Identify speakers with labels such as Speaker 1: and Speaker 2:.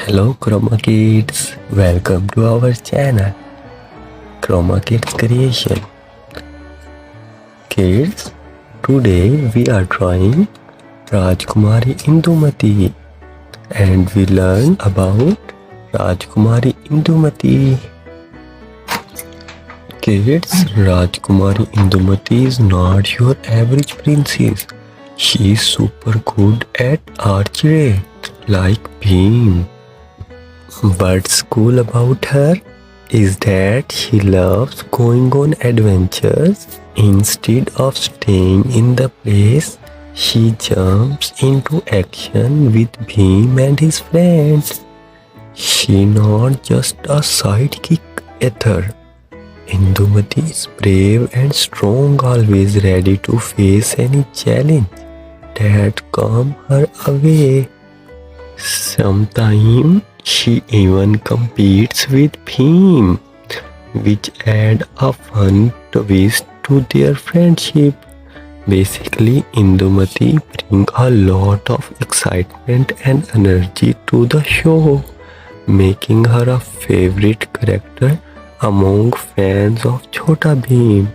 Speaker 1: Hello Chroma Kids, welcome to our channel Chroma Kids Creation. Kids, today we are drawing Rajkumari Indumati and we learn about Rajkumari Indumati. Kids, Rajkumari Indumati is not your average princess. She is super good at archery, like Bhim. What's cool about her is that she loves going on adventures. Instead of staying in the place, she jumps into action with Bhim and his friends. She's not just a sidekick either. Indumati is brave and strong, always ready to face any challenge that comes her way. Sometimes she even competes with Bhim, which add a fun twist to their friendship. Basically, Indumati brings a lot of excitement and energy to the show, making her a favorite character among fans of Chhota Bheem.